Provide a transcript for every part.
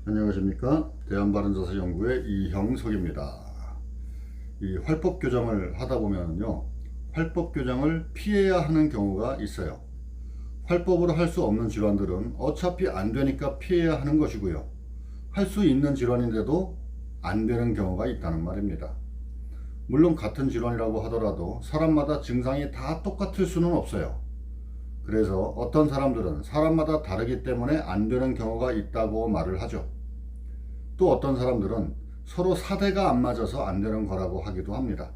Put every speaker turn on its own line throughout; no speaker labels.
안녕하십니까. 대한바른자세연구의 이형석입니다. 이 활법교정을 하다 보면요, 활법교정을 피해야 하는 경우가 있어요. 활법으로 할 수 없는 질환들은 어차피 안 되니까 피해야 하는 것이고요, 할 수 있는 질환인데도 안 되는 경우가 있다는 말입니다. 물론 같은 질환이라고 하더라도 사람마다 증상이 다 똑같을 수는 없어요. 그래서 어떤 사람들은 사람마다 다르기 때문에 안 되는 경우가 있다고 말을 하죠. 또 어떤 사람들은 서로 사대가 안 맞아서 안 되는 거라고 하기도 합니다.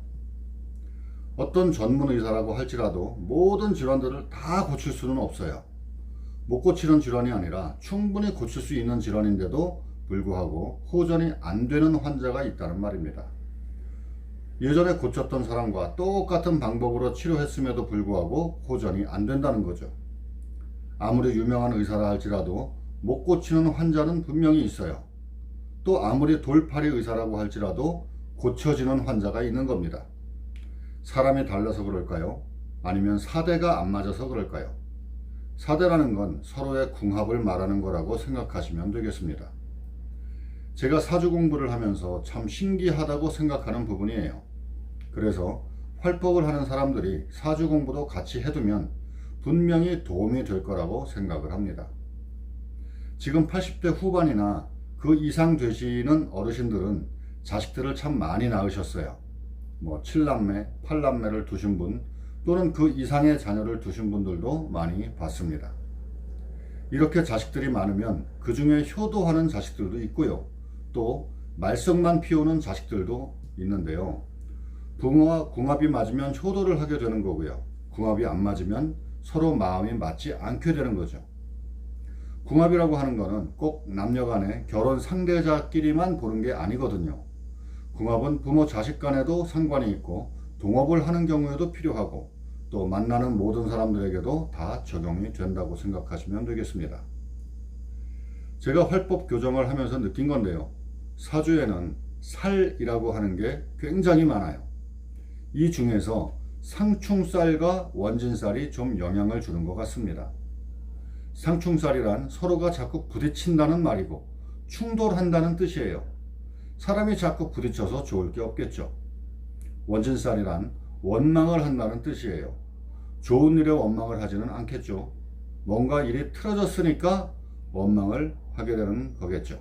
어떤 전문 의사라고 할지라도 모든 질환들을 다 고칠 수는 없어요. 못 고치는 질환이 아니라 충분히 고칠 수 있는 질환인데도 불구하고 호전이 안 되는 환자가 있다는 말입니다. 예전에 고쳤던 사람과 똑같은 방법으로 치료했음에도 불구하고 호전이 안 된다는 거죠. 아무리 유명한 의사라 할지라도 못 고치는 환자는 분명히 있어요. 또 아무리 돌팔이 의사라고 할지라도 고쳐지는 환자가 있는 겁니다. 사람이 달라서 그럴까요? 아니면 사대가 안 맞아서 그럴까요? 사대라는 건 서로의 궁합을 말하는 거라고 생각하시면 되겠습니다. 제가 사주 공부를 하면서 참 신기하다고 생각하는 부분이에요. 그래서 활법을 하는 사람들이 사주 공부도 같이 해두면 분명히 도움이 될 거라고 생각을 합니다. 지금 80대 후반이나 그 이상 되시는 어르신들은 자식들을 참 많이 낳으셨어요. 7남매, 8남매를 두신 분, 또는 그 이상의 자녀를 두신 분들도 많이 봤습니다. 이렇게 자식들이 많으면 그 중에 효도하는 자식들도 있고요, 또 말썽만 피우는 자식들도 있는데요. 부모와 궁합이 맞으면 효도를 하게 되는 거고요, 궁합이 안 맞으면 서로 마음이 맞지 않게 되는 거죠. 궁합이라고 하는 거는 꼭 남녀간의 결혼 상대자끼리만 보는 게 아니거든요. 궁합은 부모 자식 간에도 상관이 있고 동업을 하는 경우에도 필요하고 또 만나는 모든 사람들에게도 다 적용이 된다고 생각하시면 되겠습니다. 제가 활법 교정을 하면서 느낀 건데요, 사주에는 살이라고 하는 게 굉장히 많아요. 이 중에서 상충살과 원진살이 좀 영향을 주는 것 같습니다. 상충살이란 서로가 자꾸 부딪힌다는 말이고 충돌한다는 뜻이에요. 사람이 자꾸 부딪혀서 좋을 게 없겠죠. 원진살이란 원망을 한다는 뜻이에요. 좋은 일에 원망을 하지는 않겠죠. 뭔가 일이 틀어졌으니까 원망을 하게 되는 거겠죠.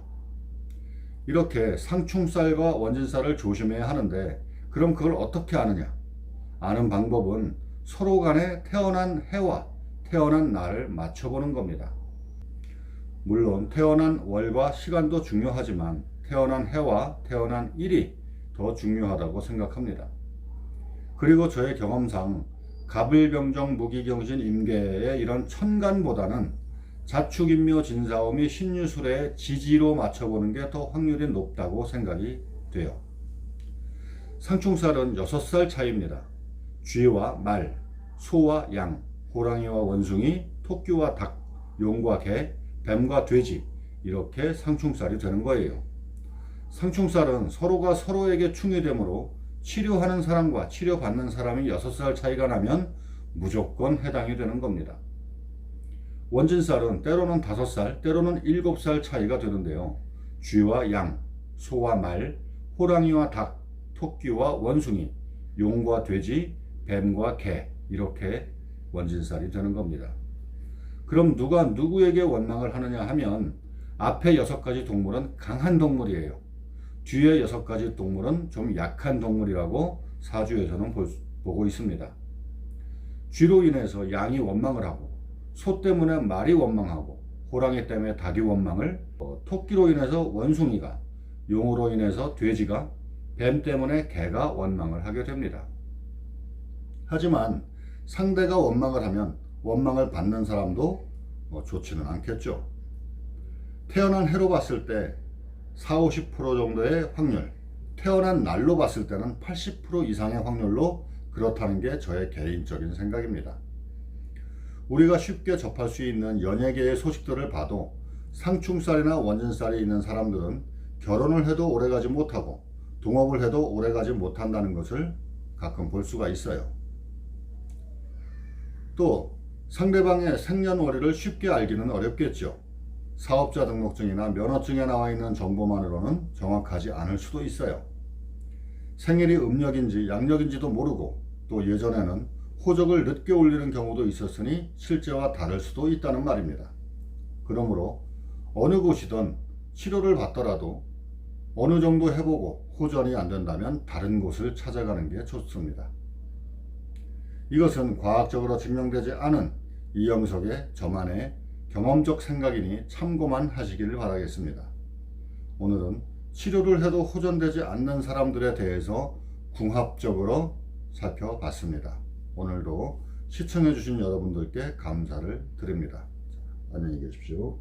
이렇게 상충살과 원진살을 조심해야 하는데, 그럼 그걸 어떻게 아느냐? 아는 방법은 서로 간에 태어난 해와 태어난 날을 맞춰보는 겁니다. 물론 태어난 월과 시간도 중요하지만 태어난 해와 태어난 일이 더 중요하다고 생각합니다. 그리고 저의 경험상 갑을병정 무기경신 임계의 이런 천간보다는 자축인묘 진사오미 신유술의 지지로 맞춰보는 게 더 확률이 높다고 생각이 돼요. 상충살은 6살 차이입니다. 쥐와 말, 소와 양, 호랑이와 원숭이, 토끼와 닭, 용과 개, 뱀과 돼지, 이렇게 상충살이 되는 거예요. 상충살은 서로가 서로에게 충이 되므로 치료하는 사람과 치료받는 사람이 6살 차이가 나면 무조건 해당이 되는 겁니다. 원진살은 때로는 5살, 때로는 7살 차이가 되는데요. 쥐와 양, 소와 말, 호랑이와 닭, 토끼와 원숭이, 용과 돼지, 뱀과 개, 이렇게 원진살이 되는 겁니다. 그럼 누가 누구에게 원망을 하느냐 하면 앞에 6가지 동물은 강한 동물이에요. 뒤에 6가지 동물은 좀 약한 동물이라고 사주에서는 보고 있습니다. 쥐로 인해서 양이 원망을 하고, 소 때문에 말이 원망하고, 호랑이 때문에 닭이 원망을, 토끼로 인해서 원숭이가, 용으로 인해서 돼지가, 뱀 때문에 개가 원망을 하게 됩니다. 하지만 상대가 원망을 하면 원망을 받는 사람도 좋지는 않겠죠. 태어난 해로 봤을 때 40~50% 정도의 확률, 태어난 날로 봤을 때는 80% 이상의 확률로 그렇다는 게 저의 개인적인 생각입니다. 우리가 쉽게 접할 수 있는 연예계의 소식들을 봐도 상충살이나 원진살이 있는 사람들은 결혼을 해도 오래가지 못하고 동업을 해도 오래가지 못한다는 것을 가끔 볼 수가 있어요. 또 상대방의 생년월일을 쉽게 알기는 어렵겠죠. 사업자 등록증이나 면허증에 나와 있는 정보만으로는 정확하지 않을 수도 있어요. 생일이 음력인지 양력인지도 모르고 또 예전에는 호적을 늦게 올리는 경우도 있었으니 실제와 다를 수도 있다는 말입니다. 그러므로 어느 곳이든 치료를 받더라도 어느 정도 해보고 호전이 안 된다면 다른 곳을 찾아가는 게 좋습니다. 이것은 과학적으로 증명되지 않은 이영석의 저만의 경험적 생각이니 참고만 하시기를 바라겠습니다. 오늘은 치료를 해도 호전되지 않는 사람들에 대해서 궁합적으로 살펴봤습니다. 오늘도 시청해 주신 여러분들께 감사를 드립니다. 안녕히 계십시오.